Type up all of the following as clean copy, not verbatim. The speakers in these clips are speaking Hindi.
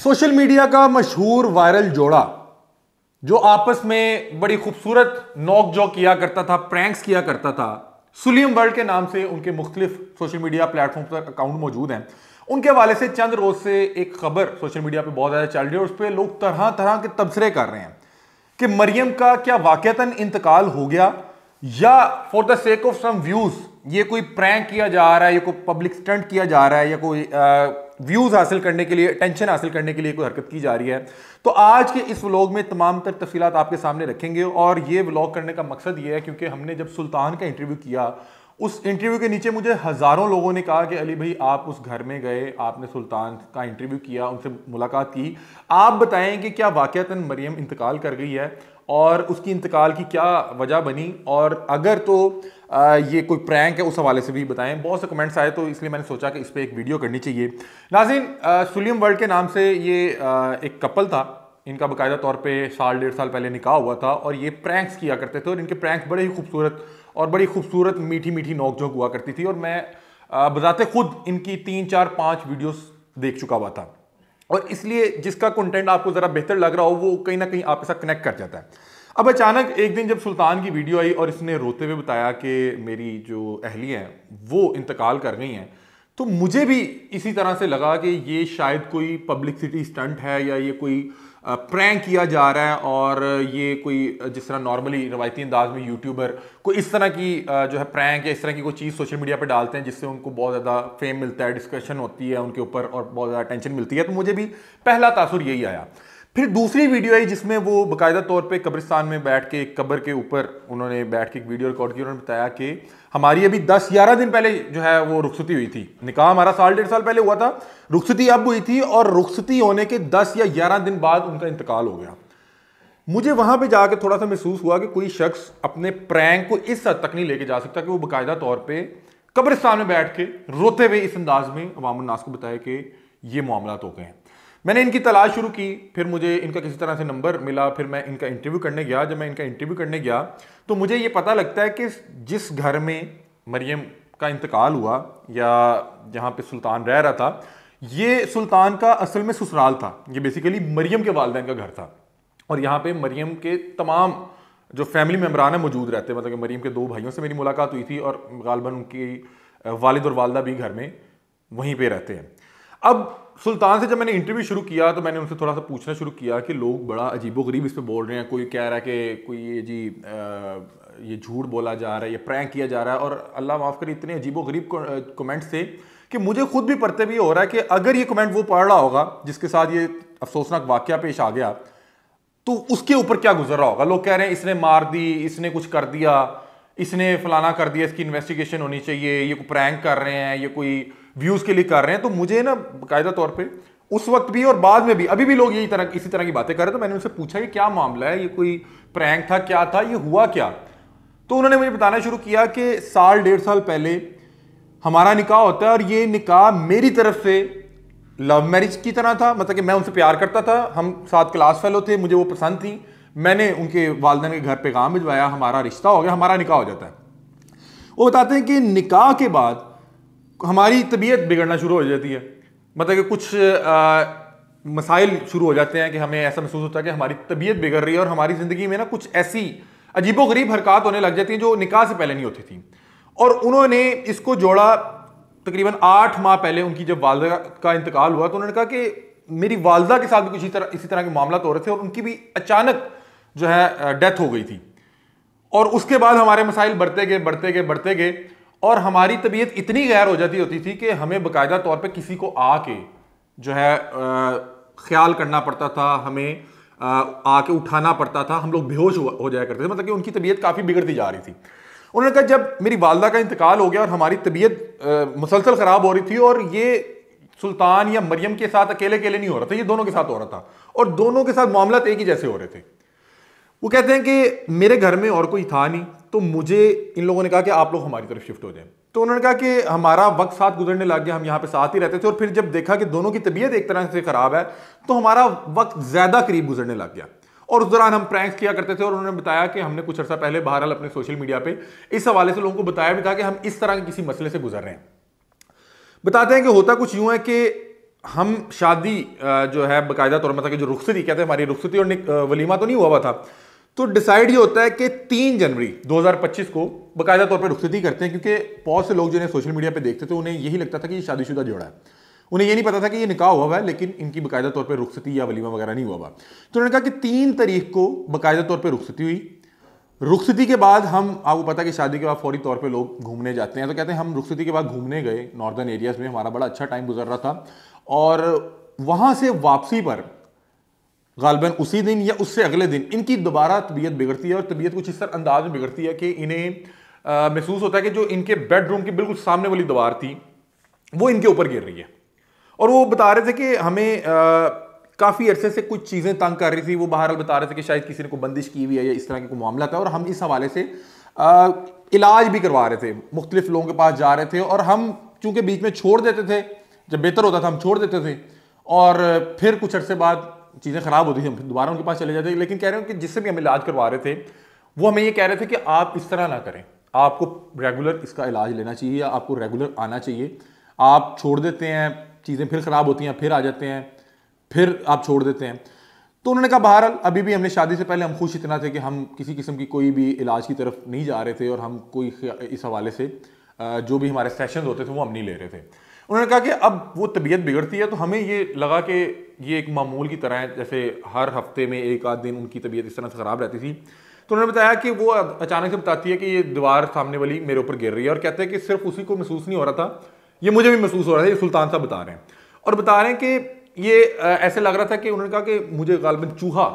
सोशल मीडिया का मशहूर वायरल जोड़ा जो आपस में बड़ी खूबसूरत नोक झोंक किया करता था, प्रैंक्स किया करता था, सुलियम वर्ल्ड के नाम से उनके मुख्तलिफ सोशल मीडिया प्लेटफॉर्म पर अकाउंट मौजूद हैं। उनके हवाले से चंद रोज से एक खबर सोशल मीडिया पे बहुत ज्यादा चल रही है और उस पर लोग तरह तरह के तबसरे कर रहे हैं कि मरियम का क्या वाकईतन इंतकाल हो गया या for the sake of some views ये कोई प्रैंक किया जा रहा है, या कोई पब्लिक स्टंट किया जा रहा है, या कोई व्यूज हासिल करने के लिए, टेंशन हासिल करने के लिए कोई हरकत की जा रही है। तो आज के इस व्लॉग में तमाम तर तफसीलात आपके सामने रखेंगे और ये व्लॉग करने का मकसद ये है क्योंकि हमने जब सुल्तान का इंटरव्यू किया, उस इंटरव्यू के नीचे मुझे हजारों लोगों ने कहा कि अली भाई आप उस घर में गए, आपने सुल्तान का इंटरव्यू किया, उनसे मुलाकात की, आप बताएं कि क्या वाकईतन मरियम इंतकाल कर गई है और उसकी इंतकाल की क्या वजह बनी, और अगर तो ये कोई प्रैंक है उस हवाले से भी बताएं। बहुत से कमेंट्स आए तो इसलिए मैंने सोचा कि इस पर एक वीडियो करनी चाहिए। नाज़रीन, सुलियम वर्ल्ड के नाम से ये एक कपल था, इनका बाकायदा तौर पे साल डेढ़ साल पहले निकाह हुआ था और ये प्रैंक्स किया करते थे और इनके प्रैंक्स बड़े ही खूबसूरत और बड़ी खूबसूरत मीठी मीठी नोक झोंक हुआ करती थी और मैं बजाते खुद इनकी 3 4 5 वीडियोस देख चुका हुआ था और इसलिए जिसका कंटेंट आपको ज़रा बेहतर लग रहा हो वो कहीं ना कहीं आपके साथ कनेक्ट कर जाता है। अब अचानक एक दिन जब सुल्तान की वीडियो आई और इसने रोते हुए बताया कि मेरी जो अहलिया हैं वो इंतकाल कर गई हैं, तो मुझे भी इसी तरह से लगा कि ये शायद कोई पब्लिसिटी स्टंट है या ये कोई प्रैंक किया जा रहा है और ये कोई जिस तरह नॉर्मली रवायती अंदाज में यूट्यूबर कोई इस तरह की जो है प्रैंक या इस तरह की कोई चीज़ सोशल मीडिया पे डालते हैं जिससे उनको बहुत ज़्यादा फेम मिलता है, डिस्कशन होती है उनके ऊपर और बहुत ज़्यादा टेंशन मिलती है। तो मुझे भी पहला तासुर यही आया। फिर दूसरी वीडियो आई जिसमें वो बाकायदा तौर पे कब्रिस्तान में बैठ के कब्र के ऊपर उन्होंने बैठ के एक वीडियो रिकॉर्ड की। उन्होंने बताया कि हमारी अभी 10-11 दिन पहले जो है वो रुखसती हुई थी, निकाह हमारा साल डेढ़ साल पहले हुआ था, रुखसती अब हुई थी और रुखसती होने के 10 या 11 दिन बाद उनका इंतकाल हो गया। मुझे वहां पे जाकर थोड़ा सा महसूस हुआ कि कोई शख्स अपने प्रैंक को इस हद तक नहीं लेके जा सकता कि वो बाकायदा तौर पर कब्रिस्तान में बैठ के रोते हुए इस अंदाज में अवाम उन्नास को बताया कि ये मामला हो गए हैं। मैंने इनकी तलाश शुरू की, फिर मुझे इनका किसी तरह से नंबर मिला, फिर मैं इनका इंटरव्यू करने गया। जब मैं इनका इंटरव्यू करने गया तो मुझे ये पता लगता है कि जिस घर में मरियम का इंतकाल हुआ या जहाँ पे सुल्तान रह रहा था, ये सुल्तान का असल में ससुराल था। ये बेसिकली मरियम के वालिदैन का घर था और यहाँ पे मरियम के तमाम जो फैमिली मेम्बरान है मौजूद रहते हैं। मतलब कि मरियम के 2 भाइयों से मेरी मुलाकात हुई थी और गालबन उनकी वालिद और वालदा भी घर में वहीं पर रहते हैं। अब सुल्तान से जब मैंने इंटरव्यू शुरू किया तो मैंने उनसे थोड़ा सा पूछना शुरू किया कि लोग बड़ा अजीबोगरीब इस पे बोल रहे हैं। कोई कह रहा है कि कोई ये झूठ बोला जा रहा है, ये प्रैंक किया जा रहा है, और अल्लाह माफ़ करे इतने अजीबोगरीब कमेंट्स थे कि मुझे खुद भी पढ़ते भी हो रहा है कि अगर ये कमेंट वो पढ़ रहा होगा जिसके साथ ये अफसोसनाक वाकया पेश आ गया तो उसके ऊपर क्या गुजर रहा होगा। लोग कह रहे हैं इसने मार दी, इसने कुछ कर दिया, इसने फलाना कर दिया, इसकी इन्वेस्टिगेशन होनी चाहिए, ये कोई प्रैंक कर रहे हैं, ये कोई व्यूज के लिए कर रहे हैं। तो मुझे ना बाकायदा तौर पे उस वक्त भी और बाद में भी अभी भी लोग इसी तरह की बातें कर रहे हैं। तो मैंने उनसे पूछा कि क्या मामला है, ये कोई प्रैंक था, क्या था, ये हुआ क्या। तो उन्होंने मुझे बताना शुरू किया कि साल डेढ़ साल पहले हमारा निकाह होता है और ये निकाह मेरी तरफ से लव मैरिज की तरह था। मतलब कि मैं उनसे प्यार करता था, हम साथ क्लास फेलो थे, मुझे वो पसंद थी, मैंने उनके वालिदैन के घर पैगाम भिजवाया, हमारा रिश्ता हो गया, हमारा निकाह हो जाता है। वो बताते हैं कि निकाह के बाद हमारी तबीयत बिगड़ना शुरू हो जाती है। मतलब कि कुछ मसाइल शुरू हो जाते हैं कि हमें ऐसा महसूस होता है कि हमारी तबीयत बिगड़ रही है और हमारी ज़िंदगी में ना कुछ ऐसी अजीबोगरीब हरकत होने लग जाती हैं जो निकाह से पहले नहीं होती थी। और उन्होंने इसको जोड़ा तकरीबन 8 माह पहले उनकी जब वालदा का इंतकाल हुआ तो उन्होंने कहा कि मेरी वालदा के साथ भी कुछ इसी तरह के मामला हो रहे थे और उनकी भी अचानक जो है डेथ हो गई थी। और उसके बाद हमारे मसाइल बढ़ते गए और हमारी तबीयत इतनी गैर हो जाती होती थी कि हमें बाकायदा तौर पे किसी को आके जो है ख्याल करना पड़ता था, हमें आके उठाना पड़ता था, हम लोग बेहोश हो जाया करते थे। मतलब कि उनकी तबीयत काफ़ी बिगड़ती जा रही थी। उन्होंने कहा जब मेरी वालदा का इंतकाल हो गया और हमारी तबीयत मुसलसल ख़राब हो रही थी, और ये सुल्तान या मरियम के साथ अकेले नहीं हो रहा था, ये दोनों के साथ हो रहा था और दोनों के साथ मामला एक ही जैसे हो रहे थे। वो कहते हैं कि मेरे घर में और कोई था नहीं, तो मुझे इन लोगों ने कहा कि आप लोग हमारी तरफ शिफ्ट हो जाएं। तो उन्होंने कहा कि हमारा वक्त साथ गुजरने लग गया, हम यहाँ पे साथ ही रहते थे और फिर जब देखा कि दोनों की तबीयत एक तरह से खराब है तो हमारा वक्त ज्यादा करीब गुजरने लग गया और उस दौरान हम प्रैंक्स किया करते थे। और उन्होंने बताया कि हमने कुछ अर्सा पहले बहरहाल अपने सोशल मीडिया पे इस हवाले से लोगों को बताया भी था कि हम इस तरह के किसी मसले से गुजर रहे हैं। बताते हैं कि होता कुछ यूं है कि हम शादी जो है बाकायदा तौर पर, जो रुखसती कहते हैं, हमारी रुखसती और वलीमा तो नहीं हुआ था, तो डिसाइड ये होता है कि 3 जनवरी 2025 को बाकायदा तौर पर रुखसती करते हैं, क्योंकि बहुत से लोग जो सोशल मीडिया पे देखते थे उन्हें यही लगता था कि ये शादीशुदा जोड़ा है, उन्हें ये नहीं पता था कि ये निकाह हुआ है, लेकिन इनकी बाकायदा तौर पर रुखसती या वलीमा वगैरह नहीं हुआ। तो उन्होंने कहा कि 3 तारीख को बाकायदा तौर पर रुखसती हुई। रुखसती के बाद हम, आपको पता है कि शादी के बाद फौरी तौर पे लोग घूमने जाते हैं, तो कहते हैं हम रुखसती के बाद घूमने गए नॉर्दर्न एरियाज में, हमारा बड़ा अच्छा टाइम गुजर रहा था, और वहां से वापसी पर गालबन उसी दिन या उससे अगले दिन इनकी दोबारा तबीयत बिगड़ती है, और तबीयत कुछ इस तरह अंदाज में बिगड़ती है कि इन्हें महसूस होता है कि जो इनके बेडरूम की बिल्कुल सामने वाली दीवार थी वो इनके ऊपर गिर रही है। और वो बता रहे थे कि हमें काफ़ी अरसे से कुछ चीज़ें तंग कर रही थी। वो बहरहाल बता रहे थे कि शायद किसी ने कोई बंदिश की हुई है या इस तरह का कोई मामला था, और हम इस हवाले से इलाज भी करवा रहे थे, मुख्तलिफ लोगों के पास जा रहे थे, और हम चूंकि बीच में छोड़ देते थे, जब बेहतर होता था हम छोड़ देते थे, और फिर कुछ अरसे बाद चीज़ें ख़राब होती थी, हम दोबारा उनके पास चले जाते थे। लेकिन कह रहे हैं कि जिससे भी हम इलाज करवा रहे थे वो हमें ये कह रहे थे कि आप इस तरह ना करें, आपको रेगुलर इसका इलाज लेना चाहिए, या आपको रेगुलर आना चाहिए। आप छोड़ देते हैं, चीज़ें फिर ख़राब होती हैं, फिर आ जाते हैं, फिर आप छोड़ देते हैं। तो उन्होंने कहा बहरहाल अभी भी हमने शादी से पहले हम खुश इतना थे कि हम किसी किस्म की कोई भी इलाज की तरफ नहीं जा रहे थे, और हम कोई इस हवाले से जो भी हमारे सेशन होते थे वो हम नहीं ले रहे थे। उन्होंने कहा कि अब वो तबीयत बिगड़ती है तो हमें ये लगा कि ये एक मामूल की तरह है, जैसे हर हफ्ते में एक आध दिन उनकी तबीयत इस तरह से ख़राब रहती थी। तो उन्होंने बताया कि वो अचानक से बताती है कि ये दीवार सामने वाली मेरे ऊपर गिर रही है, और कहते हैं कि सिर्फ उसी को महसूस नहीं हो रहा था, ये मुझे भी महसूस हो रहा था। ये सुल्तान साहब बता रहे हैं, और बता रहे हैं कि ये ऐसे लग रहा था कि उन्होंने कहा कि मुझे गालिबन चूहा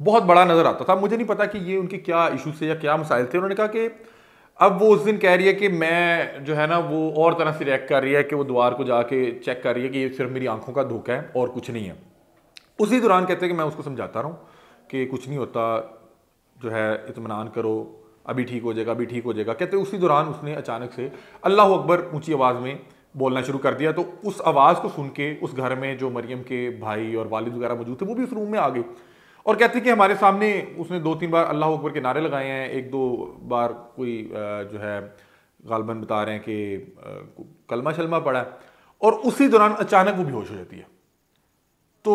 बहुत बड़ा नज़र आता था, मुझे नहीं पता कि ये उनके क्या इशूज थे या क्या मसाइल थे। उन्होंने कहा कि अब वो उस दिन कह रही है कि मैं जो है ना वो और तरह से रिएक्ट कर रही है, कि वो दीवार को जाके चेक कर रही है कि ये सिर्फ मेरी आंखों का धोखा है और कुछ नहीं है। उसी दौरान कहते हैं कि मैं उसको समझाता रहा हूँ कि कुछ नहीं होता, जो है इत्मीनान करो, अभी ठीक हो जाएगा, अभी ठीक हो जाएगा। कहते उसी दौरान उसने अचानक से अल्लाह अकबर ऊंची आवाज़ में बोलना शुरू कर दिया। तो उस आवाज़ को सुन के उस घर में जो मरियम के भाई और वालिद वगैरह मौजूद थे वो भी उस रूम में आ गए, और कहते हैं कि हमारे सामने उसने 2-3 बार अल्लाह अकबर के नारे लगाए हैं, 1-2 बार कोई जो है गालिबन बता रहे हैं कि कलमा शलमा पड़ा है, और उसी दौरान अचानक वो बेहोश हो जाती है। तो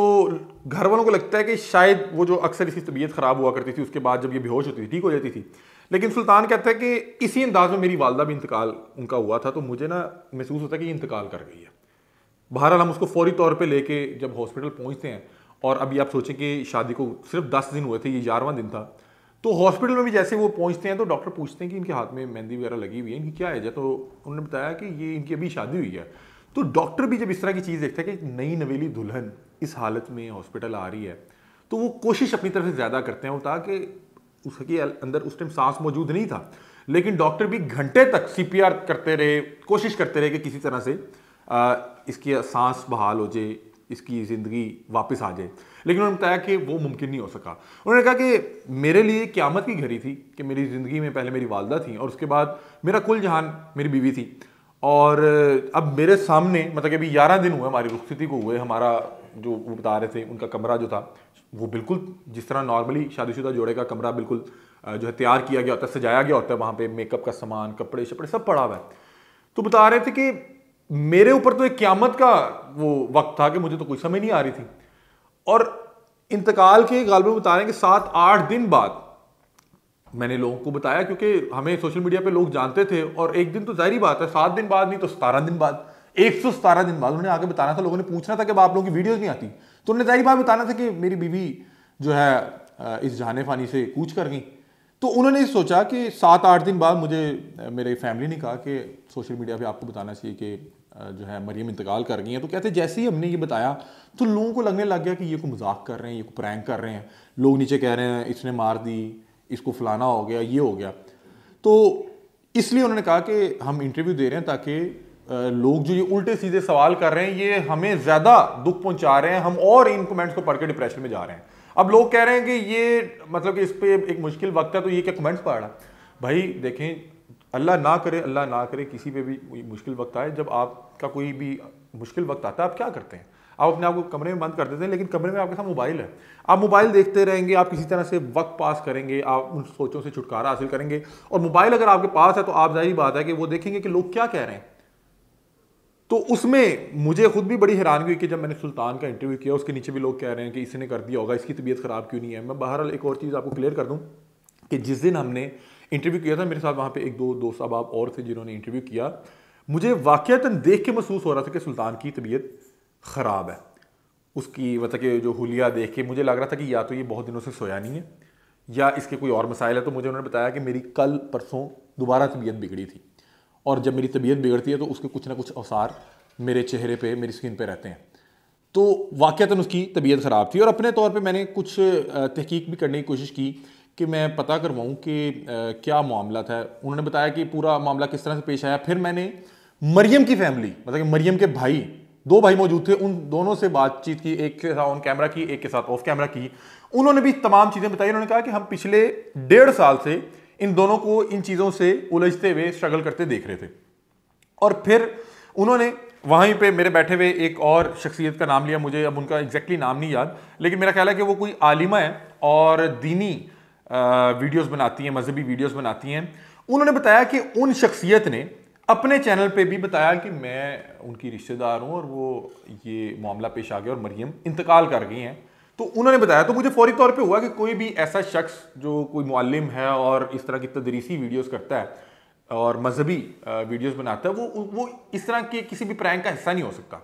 घर वालों को लगता है कि शायद वो जो अक्सर इसकी तबीयत ख़राब हुआ करती थी उसके बाद जब ये बेहोश होती थी ठीक हो जाती थी। लेकिन सुल्तान कहता है कि इसी अंदाज में मेरी वालदा भी इंतकाल उनका हुआ था, तो मुझे ना महसूस होता है कि ये इंतकाल कर गई है। बहरहाल हम उसको फौरी तौर पे लेके जब हॉस्पिटल पहुंचते हैं, और अभी आप सोचें कि शादी को सिर्फ 10 दिन हुए थे, ये 11वां दिन था, तो हॉस्पिटल में भी जैसे वो पहुंचते हैं तो डॉक्टर पूछते हैं कि इनके हाथ में मेहंदी वगैरह लगी हुई है, इनकी क्या है। तो उन्होंने बताया कि ये इनकी अभी शादी हुई है। तो डॉक्टर भी जब इस तरह की चीज़ देखता है कि नई नवेली दुल्हन इस हालत में हॉस्पिटल आ रही है, तो वो कोशिश अपनी तरफ से ज़्यादा करते हैं, ताकि उसके अंदर उस टाइम सांस मौजूद नहीं था, लेकिन डॉक्टर भी घंटे तक CPR करते रहे, कोशिश करते रहे कि किसी तरह से इसकी सांस बहाल हो जाए, इसकी ज़िंदगी वापस आ जाए। लेकिन उन्होंने बताया कि वो मुमकिन नहीं हो सका। उन्होंने कहा कि मेरे लिए क़यामत की घड़ी थी कि मेरी ज़िंदगी में पहले मेरी वालदा थी, और उसके बाद मेरा कुल जहान मेरी बीवी थी, और अब मेरे सामने मतलब कि अभी 11 दिन हुए हमारी रुखसती को हुए, हमारा जो वो बता रहे थे उनका कमरा जो था वो बिल्कुल जिस तरह नॉर्मली शादीशुदा जोड़े का कमरा बिल्कुल जो है तैयार किया गया होता है, सजाया गया होता है, वहाँ पे मेकअप का सामान, कपड़े शपड़े सब पड़ा हुआ है। तो बता रहे थे कि मेरे ऊपर तो एक क़यामत का वो वक्त था कि मुझे तो कोई समझ नहीं आ रही थी। और इंतकाल के गालिबन बता रहे हैं कि 7-8 दिन बाद मैंने लोगों को बताया, क्योंकि हमें सोशल मीडिया पे लोग जानते थे, और एक दिन तो जाहिर बात है 7 दिन बाद नहीं तो 17 दिन बाद, 117 दिन बाद उन्होंने आगे बताना था। लोगों ने पूछना था कि अब आप लोगों की वीडियोस नहीं आती, तो उन्होंने जाहिर बात बताना था कि मेरी बीवी जो है इस जहाने फानी से कूच कर गई। तो उन्होंने सोचा कि 7-8 दिन बाद मुझे मेरे फैमिली ने कहा कि सोशल मीडिया पे आपको बताना चाहिए कि जो है मरियम इंतकाल कर गई हैं। तो कहते जैसे ही हमने ये बताया तो लोगों को लगने लग गया कि ये को मजाक कर रहे हैं, ये को प्रैंक कर रहे हैं। लोग नीचे कह रहे हैं इसने मार दी, इसको फलाना हो गया, ये हो गया। तो इसलिए उन्होंने कहा कि हम इंटरव्यू दे रहे हैं ताकि लोग जो ये उल्टे सीधे सवाल कर रहे हैं ये हमें ज़्यादा दुख पहुंचा रहे हैं, हम और इन कमेंट्स को पढ़ के डिप्रेशन में जा रहे हैं। अब लोग कह रहे हैं कि ये मतलब कि इस पर एक मुश्किल वक्त है तो ये क्या कमेंट्स पढ़ रहा। भाई देखें, अल्लाह ना करे किसी पे भी मुश्किल वक्त आए। जब आपका कोई भी मुश्किल वक्त आता है आप क्या करते हैं? आप अपने आप को कमरे में बंद कर देते हैं, लेकिन कमरे में आपके साथ मोबाइल है, आप मोबाइल देखते रहेंगे, आप किसी तरह से वक्त पास करेंगे, आप उन सोचों से छुटकारा हासिल करेंगे। और मोबाइल अगर आपके पास है तो आप जाहिर बात है कि वो देखेंगे कि लोग क्या कह रहे हैं। तो उसमें मुझे खुद भी बड़ी हैरानगी हुई कि जब मैंने सुल्तान का इंटरव्यू किया, उसके नीचे भी लोग कह रहे हैं कि इसने कर दिया होगा, इसकी तबीयत ख़राब क्यों नहीं है। मैं बहरहाल एक और चीज़ आपको क्लियर कर दूं कि जिस दिन हमने इंटरव्यू किया था, मेरे साथ वहाँ पे एक दो दोस्त अहबाब और थे जिन्होंने इंटरव्यू किया। मुझे वाक़यातन देख के महसूस हो रहा था कि सुल्तान की तबीयत ख़राब है। उसकी मतलब कि जो हुलिया देख के मुझे लग रहा था कि या तो ये बहुत दिनों से सोया नहीं है या इसके कोई और मसाइल है। तो मुझे उन्होंने बताया कि मेरी कल परसों दोबारा तबीयत बिगड़ी थी, और जब मेरी तबीयत बिगड़ती है तो उसके कुछ ना कुछ औसार मेरे चेहरे पे, मेरी स्किन पे रहते हैं। तो वाक़यातन उसकी तबीयत ख़राब थी, और अपने तौर पे मैंने कुछ तहकीक भी करने की कोशिश की कि मैं पता करवाऊँ कि क्या मामला था। उन्होंने बताया कि पूरा मामला किस तरह से पेश आया। फिर मैंने मरियम की फैमिली, मतलब कि मरियम के भाई, दो भाई मौजूद थे, उन दोनों से बातचीत की, एक के साथ ऑन कैमरा की, एक के साथ ऑफ कैमरा की। उन्होंने भी तमाम चीज़ें बताई। उन्होंने कहा कि हम पिछले 1.5 साल से इन दोनों को इन चीज़ों से उलझते हुए, स्ट्रगल करते देख रहे थे। और फिर उन्होंने वहीं पे मेरे बैठे हुए एक और शख्सियत का नाम लिया। मुझे अब उनका एग्जैक्टली नाम नहीं याद, लेकिन मेरा ख्याल है कि वो कोई आलिमा है और दीनी वीडियोस बनाती हैं, मजहबी वीडियोस बनाती हैं। उन्होंने बताया कि उन शख्सियत ने अपने चैनल पे भी बताया कि मैं उनकी रिश्तेदार हूँ और वो ये मामला पेश आ गया और मरियम इंतकाल कर गई हैं। तो उन्होंने बताया, तो मुझे फौरी तौर पे हुआ कि कोई भी ऐसा शख्स जो कोई मुअल्लिम है और इस तरह की तदरीसी वीडियोस करता है और मजहबी वीडियोस बनाता है, वो इस तरह के किसी भी प्रैंक का हिस्सा नहीं हो सकता।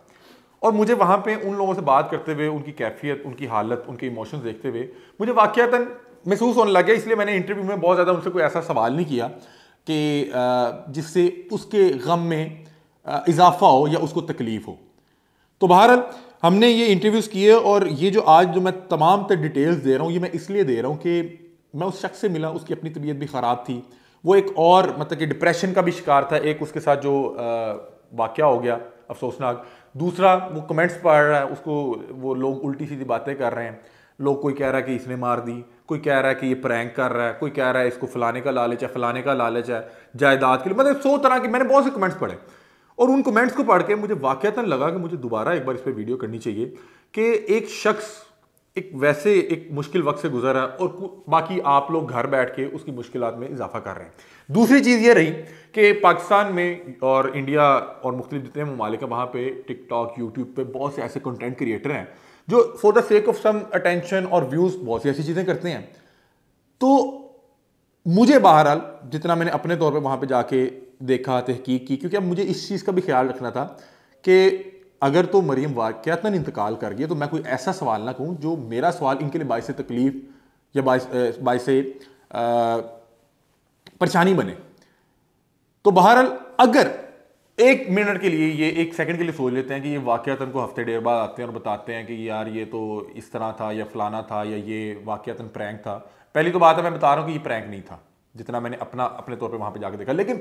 और मुझे वहाँ पे उन लोगों से बात करते हुए, उनकी कैफियत, उनकी हालत, उनके इमोशंस देखते हुए मुझे वाक़यातन महसूस होने लग गया। इसलिए मैंने इंटरव्यू में बहुत ज़्यादा उनसे कोई ऐसा सवाल नहीं किया कि जिससे उसके गम में इजाफा हो या उसको तकलीफ हो। तो बहरहाल हमने ये इंटरव्यूज़ किए, और ये जो आज जो मैं तमाम तर डिटेल्स दे रहा हूँ, ये मैं इसलिए दे रहा हूँ कि मैं उस शख्स से मिला, उसकी अपनी तबीयत भी ख़राब थी। वो एक और मतलब कि डिप्रेशन का भी शिकार था। एक उसके साथ जो वाक़या हो गया अफसोसनाक, दूसरा वो कमेंट्स पढ़ रहा है, उसको वो लोग उल्टी सीधी बातें कर रहे हैं। लोग, कोई कह रहा है कि इसने मार दी, कोई कह रहा है कि ये प्रैंक कर रहा है, कोई कह रहा है इसको फलाने का लालच है, फलाने का लालच है जायदाद के लिए। मतलब 100 तरह के मैंने बहुत से कमेंट्स पढ़े, और उन कमेंट्स को पढ़ के मुझे वाक़यातन लगा कि मुझे दोबारा एक बार इस पर वीडियो करनी चाहिए कि एक शख्स एक वैसे एक मुश्किल वक्त से गुजर है और बाकी आप लोग घर बैठ के उसकी मुश्किलात में इजाफा कर रहे हैं। दूसरी चीज़ ये रही कि पाकिस्तान में और इंडिया और मुख्तलिफ जितने ममालिक हैं, वहाँ पे टिकटॉक, यूट्यूब पे बहुत से ऐसे कंटेंट क्रिएटर हैं जो for the sake of some attention और व्यूज़ बहुत सी ऐसी चीज़ें करते हैं। तो मुझे बहरहाल जितना मैंने अपने तौर पे वहाँ पे जाके देखा, तहकीक की, क्योंकि अब मुझे इस चीज़ का भी ख्याल रखना था कि अगर तो मरियम वाक़यातन इंतकाल कर गई तो मैं कोई ऐसा सवाल ना कहूँ जो मेरा सवाल इनके लिए बाइस तकलीफ या बाइस परेशानी बने। तो बहरहाल अगर 1 मिनट के लिए, ये 1 सेकंड के लिए सोच लेते हैं कि ये वाक़यातन को हफ्ते 1.5 बाद आते हैं और बताते हैं कि यार ये तो इस तरह था या फलाना था या ये वाक़यातन प्रैंक था। पहली तो बात है, मैं बता रहा हूँ कि ये प्रैंक नहीं था जितना मैंने अपने तौर पे वहाँ पे जाके देखा। लेकिन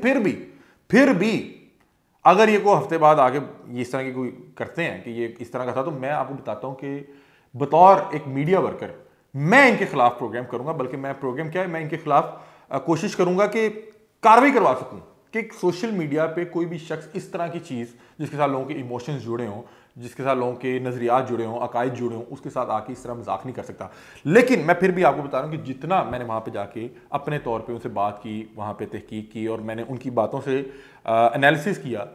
फिर भी अगर ये को हफ्ते बाद आगे ये इस तरह की कोई करते हैं कि ये इस तरह का था, तो मैं आपको बताता हूँ कि बतौर एक मीडिया वर्कर मैं इनके खिलाफ प्रोग्राम करूंगा। बल्कि मैं प्रोग्राम क्या है, मैं इनके खिलाफ कोशिश करूंगा कि कार्रवाई करवा सकूं कि सोशल मीडिया पे कोई भी शख्स इस तरह की चीज़ जिसके साथ लोगों के इमोशंस जुड़े हों, जिसके साथ लोगों के नज़रियात जुड़े हों, अकायद जुड़े हों, उसके साथ आके इस तरह मजाक नहीं कर सकता। लेकिन मैं फिर भी आपको बता रहा हूँ कि जितना मैंने वहाँ पे जाके अपने तौर पे उनसे बात की, वहाँ पे तहकीक की और मैंने उनकी बातों से एनालिसिस किया,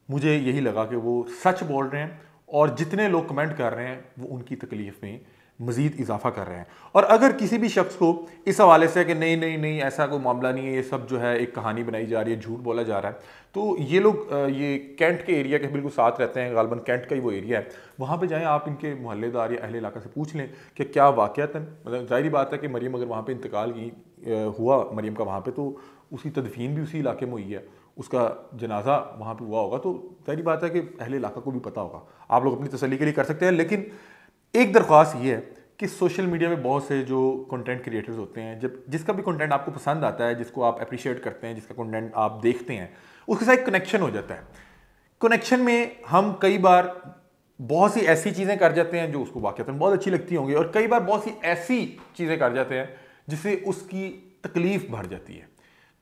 मुझे यही लगा कि वो सच बोल रहे हैं और जितने लोग कमेंट कर रहे हैं वो उनकी तकलीफ में मज़ीद इजाफा कर रहे हैं। और अगर किसी भी शख्स को इस हवाले से कि नहीं नहीं नहीं ऐसा कोई मामला नहीं है, ये सब जो है एक कहानी बनाई जा रही है, झूठ बोला जा रहा है, तो ये लोग ये कैंट के एरिया के बिल्कुल साथ रहते हैं, गालबन कैंट का ही वो एरिया है, वहाँ पे जाएं, आप इनके मोहल्लेदार या अहले इलाका से पूछ लें कि क्या वाक़यातन, मतलब ज़ाहिर बात है कि मरियम अगर वहाँ पर इंतकाल हुआ मरियम का वहाँ पर, तो उसकी तदफीन भी उसी इलाके में हुई है, उसका जनाजा वहाँ पे हुआ होगा, तो ज़ाहिर बात है कि अहले इलाका को भी पता होगा। आप लोग अपनी तसल्ली के लिए कर सकते हैं। लेकिन एक दरख्वास्त ये है कि सोशल मीडिया में बहुत से जो कंटेंट क्रिएटर्स होते हैं, जब जिसका भी कंटेंट आपको पसंद आता है, जिसको आप अप्रिशिएट करते हैं, जिसका कंटेंट आप देखते हैं, उसके साथ एक कनेक्शन हो जाता है। कनेक्शन में हम कई बार बहुत सी ऐसी चीज़ें कर जाते हैं जो उसको वाक़यातन बहुत अच्छी लगती होंगी, और कई बार बहुत सी ऐसी चीज़ें कर जाते हैं जिससे उसकी तकलीफ बढ़ जाती है।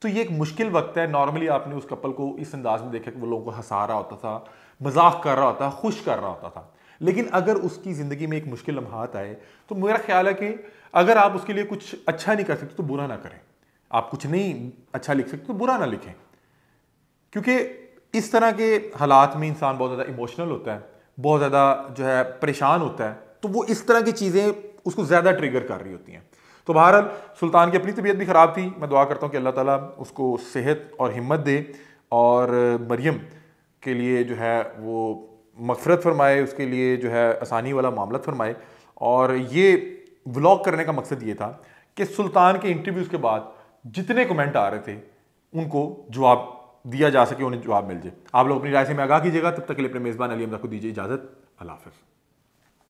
तो ये एक मुश्किल वक्त है। नॉर्मली आपने उस कपल को इस अंदाज में देखा कि वो लोगों को हंसा रहा होता था, मजाक कर रहा होता, खुश कर रहा होता था। लेकिन अगर उसकी ज़िंदगी में एक मुश्किल लम्हात आए, तो मेरा ख्याल है कि अगर आप उसके लिए कुछ अच्छा नहीं कर सकते तो बुरा ना करें। आप कुछ नहीं अच्छा लिख सकते तो बुरा ना लिखें, क्योंकि इस तरह के हालात में इंसान बहुत ज़्यादा इमोशनल होता है, बहुत ज़्यादा जो है परेशान होता है, तो वो इस तरह की चीज़ें उसको ज़्यादा ट्रिगर कर रही होती हैं। तो बहरहाल सुल्तान की अपनी तबीयत भी ख़राब थी। मैं दुआ करता हूँ कि अल्लाह ताला उसको सेहत और हिम्मत दे और मरियम के लिए जो है वो मग़फ़िरत फरमाए, उसके लिए जो है आसानी वाला मामला फरमाए। और ये व्लॉग करने का मकसद ये था कि सुल्तान के इंटरव्यूज़ के बाद जितने कमेंट आ रहे थे उनको जवाब दिया जा सके, उन्हें जवाब मिल जाए। आप लोग अपनी राय से में आगाह कीजिएगा। तब तक के लिए अपने मेज़बान अली हमजा को दीजिए इजाज़त। अल्लाह हाफ़िज़।